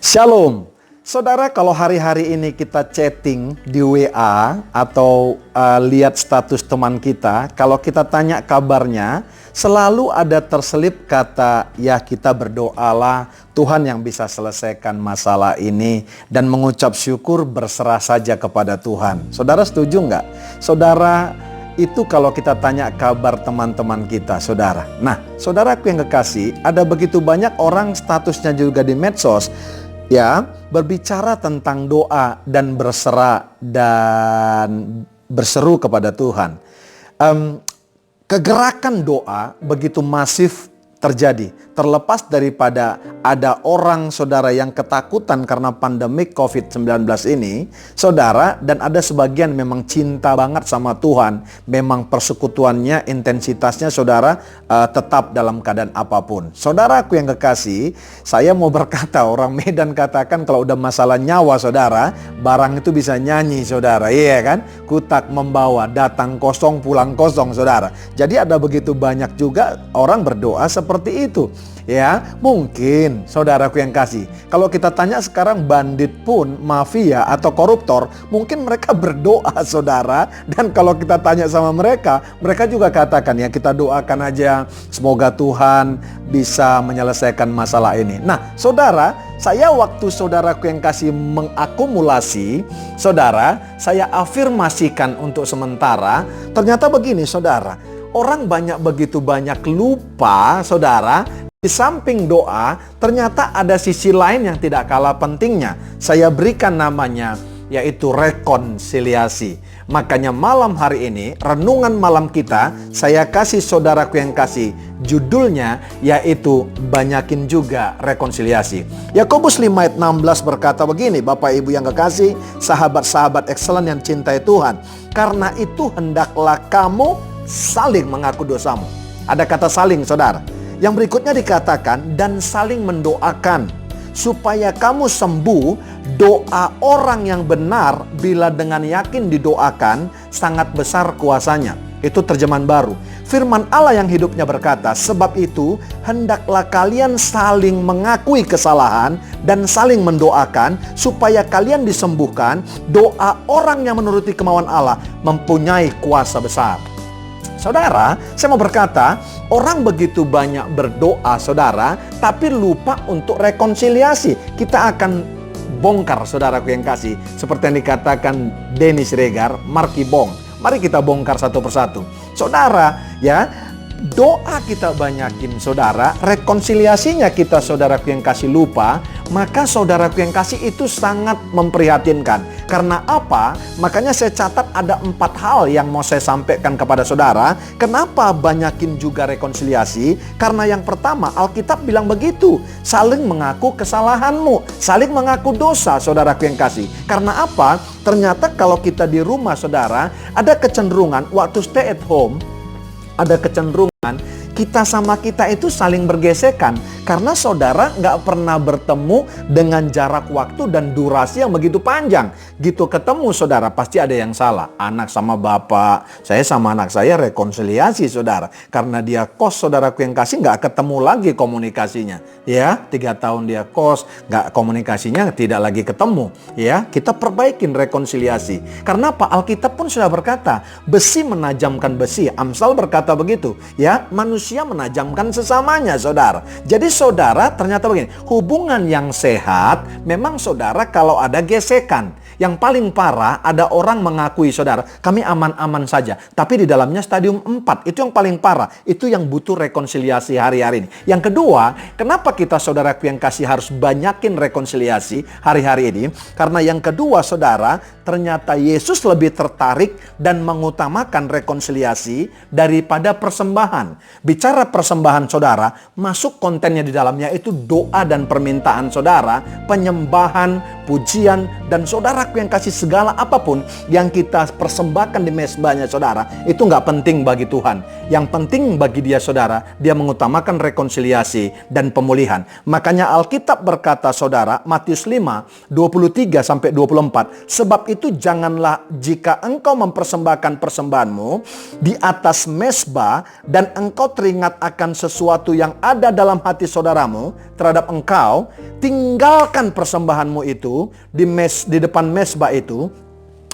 Shalom. Saudara, kalau hari-hari ini kita chatting di WA atau lihat status teman kita, kalau kita tanya kabarnya, selalu ada terselip kata, ya kita berdoalah, Tuhan yang bisa selesaikan masalah ini, dan mengucap syukur berserah saja kepada Tuhan. Saudara setuju nggak? Saudara, itu kalau kita tanya kabar teman-teman kita, saudara. Nah, saudaraku yang kekasih, ada begitu banyak orang statusnya juga di medsos, ya, berbicara tentang doa dan berserah dan berseru kepada Tuhan. Kegerakan doa begitu masif terjadi. Terlepas daripada ada orang saudara yang ketakutan karena pandemik COVID-19 ini, saudara, dan ada sebagian memang cinta banget sama Tuhan. Memang persekutuannya, intensitasnya saudara tetap dalam keadaan apapun. Saudaraku yang kekasih, saya mau berkata, orang Medan katakan kalau udah masalah nyawa saudara, barang itu bisa nyanyi saudara, iya kan? Kutak membawa, datang kosong, pulang kosong saudara. Jadi ada begitu banyak juga orang berdoa seperti itu. Ya, mungkin saudaraku yang kasih, kalau kita tanya sekarang bandit pun, mafia atau koruptor, mungkin mereka berdoa saudara. Dan kalau kita tanya sama mereka, mereka juga katakan, ya kita doakan aja semoga Tuhan bisa menyelesaikan masalah ini. Nah saudara, saya waktu saudaraku yang kasih mengakumulasi, saudara, saya afirmasikan untuk sementara, ternyata begini saudara, orang begitu banyak lupa saudara. Di samping doa, ternyata ada sisi lain yang tidak kalah pentingnya. Saya berikan namanya, yaitu rekonsiliasi. Makanya malam hari ini, renungan malam kita, saya kasih saudaraku yang kasih, judulnya yaitu banyakin juga rekonsiliasi. Yakobus 5 ayat 16 berkata begini, Bapak Ibu yang kekasih, sahabat-sahabat excellent yang cintai Tuhan. Karena itu hendaklah kamu saling mengaku dosamu. Ada kata saling saudara. Yang berikutnya dikatakan, dan saling mendoakan supaya kamu sembuh. Doa orang yang benar bila dengan yakin didoakan sangat besar kuasanya. Itu terjemahan baru. Firman Allah yang hidupnya berkata, sebab itu hendaklah kalian saling mengakui kesalahan dan saling mendoakan supaya kalian disembuhkan. Doa orang yang menuruti kemauan Allah mempunyai kuasa besar. Saudara, saya mau berkata, orang begitu banyak berdoa saudara, tapi lupa untuk rekonsiliasi. Kita akan bongkar saudaraku yang kasih, seperti yang dikatakan Dennis Regar, Marky Bong. Mari kita bongkar satu persatu. Saudara, ya, doa kita banyakin saudara, rekonsiliasinya kita saudaraku yang kasih lupa, maka saudaraku yang kasih itu sangat memprihatinkan. Karena apa? Makanya saya catat ada 4 hal yang mau saya sampaikan kepada saudara. Kenapa banyakin juga rekonsiliasi? Karena yang pertama, Alkitab bilang begitu, saling mengaku kesalahanmu, saling mengaku dosa saudaraku yang kasih. Karena apa? Ternyata kalau kita di rumah saudara, ada kecenderungan waktu stay at home, ada kecenderungan kita sama kita itu saling bergesekan. Karena saudara nggak pernah bertemu dengan jarak waktu dan durasi yang begitu panjang. Gitu ketemu saudara, pasti ada yang salah. Anak sama bapak, saya sama anak saya rekonsiliasi saudara. Karena dia kos saudaraku yang kasih, nggak ketemu lagi komunikasinya. Ya, 3 tahun dia kos, nggak komunikasinya, tidak lagi ketemu. Ya, kita perbaikin rekonsiliasi. Karena apa? Alkitab pun sudah berkata, besi menajamkan besi. Amsal berkata begitu. Ya, manusia menajamkan sesamanya saudara. Jadi saudara, ternyata begini, hubungan yang sehat memang saudara kalau ada gesekan. Yang paling parah ada orang mengakui saudara, kami aman-aman saja. Tapi di dalamnya stadium 4, itu yang paling parah. Itu yang butuh rekonsiliasi hari-hari ini. Yang kedua, kenapa kita saudaraku yang kasih harus banyakin rekonsiliasi hari-hari ini? Karena yang kedua saudara, ternyata Yesus lebih tertarik dan mengutamakan rekonsiliasi daripada persembahan. Bicara persembahan saudara, masuk kontennya di dalamnya itu doa dan permintaan saudara, penyembahan, pujian, dan saudaraku yang kasih, segala apapun yang kita persembahkan di mezbahnya saudara, itu nggak penting bagi Tuhan. Yang penting bagi dia saudara, dia mengutamakan rekonsiliasi dan pemulihan. Makanya Alkitab berkata saudara, Matius 5, 23-24, sebab itu janganlah jika engkau mempersembahkan persembahanmu di atas mezbah dan engkau teringat akan sesuatu yang ada dalam hati saudaramu terhadap engkau, tinggalkan persembahanmu itu di depan mezbah itu,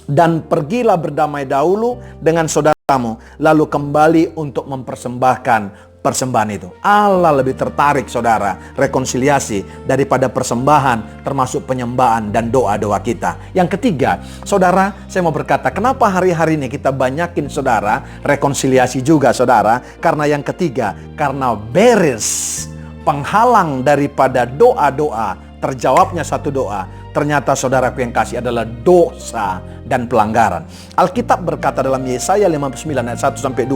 dan pergilah berdamai dahulu dengan saudaramu, lalu kembali untuk mempersembahkan persembahan itu. Allah lebih tertarik saudara rekonsiliasi daripada persembahan, termasuk penyembahan dan doa-doa kita. Yang ketiga, saudara, saya mau berkata, kenapa hari-hari ini kita banyakin saudara rekonsiliasi juga saudara? Karena yang ketiga, karena beres penghalang daripada doa-doa, terjawabnya satu doa, ternyata saudaraku yang kasih adalah dosa dan pelanggaran. Alkitab berkata dalam Yesaya 59 ayat 1-2,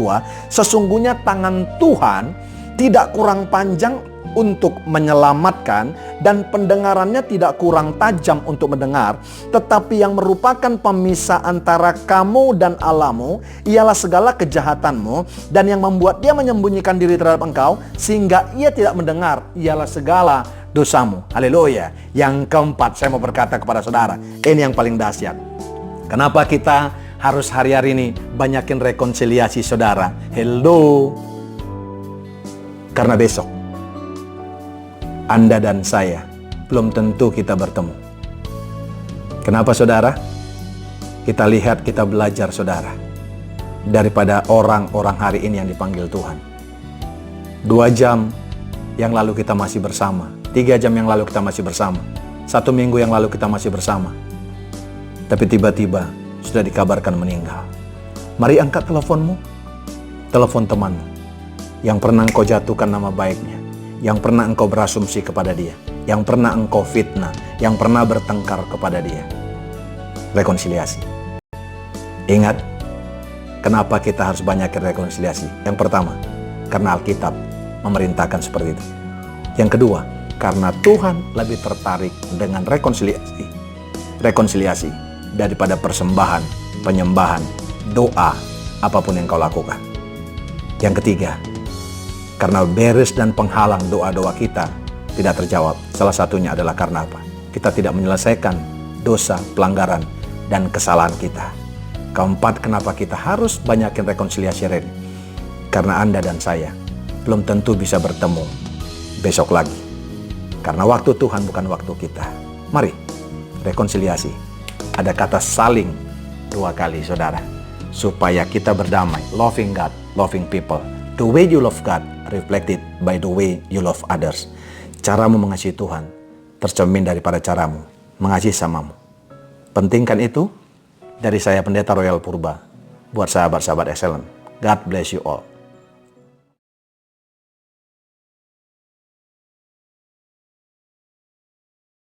sesungguhnya tangan Tuhan tidak kurang panjang untuk menyelamatkan dan pendengarannya tidak kurang tajam untuk mendengar, tetapi yang merupakan pemisah antara kamu dan Allahmu ialah segala kejahatanmu, dan yang membuat dia menyembunyikan diri terhadap engkau sehingga ia tidak mendengar ialah segala dosamu. Haleluya. Yang keempat, saya mau berkata kepada saudara, ini yang paling dahsyat. Kenapa kita harus hari-hari ini banyakin rekonsiliasi saudara? Hello. Karena besok Anda dan saya belum tentu kita bertemu. Kenapa saudara? Kita lihat, kita belajar saudara, daripada orang-orang hari ini yang dipanggil Tuhan. 2 jam yang lalu kita masih bersama, 3 jam yang lalu kita masih bersama, 1 minggu yang lalu kita masih bersama, tapi tiba-tiba sudah dikabarkan meninggal. Mari angkat teleponmu, telepon temanmu yang pernah engkau jatuhkan nama baiknya, yang pernah engkau berasumsi kepada dia, yang pernah engkau fitnah, yang pernah bertengkar kepada dia. Rekonsiliasi. Ingat, kenapa kita harus banyakin rekonsiliasi? Yang pertama, karena Alkitab memerintahkan seperti itu. Yang kedua, karena Tuhan lebih tertarik dengan rekonsiliasi daripada persembahan, penyembahan, doa, apapun yang kau lakukan. Yang ketiga, karena beres dan penghalang doa-doa kita tidak terjawab. Salah satunya adalah karena apa? Kita tidak menyelesaikan dosa, pelanggaran, dan kesalahan kita. Keempat, kenapa kita harus banyakin rekonsiliasi ini? Karena Anda dan saya belum tentu bisa bertemu besok lagi. Karena waktu Tuhan bukan waktu kita. Mari, rekonsiliasi. Ada kata saling 2 kali, saudara. Supaya kita berdamai. Loving God, loving people. The way you love God reflected by the way you love others. Caramu mengasihi Tuhan tercermin daripada caramu mengasihi samamu. Pentingkan itu dari saya, Pendeta Royal Purba, buat sahabat-sahabat Excellent. God bless you all.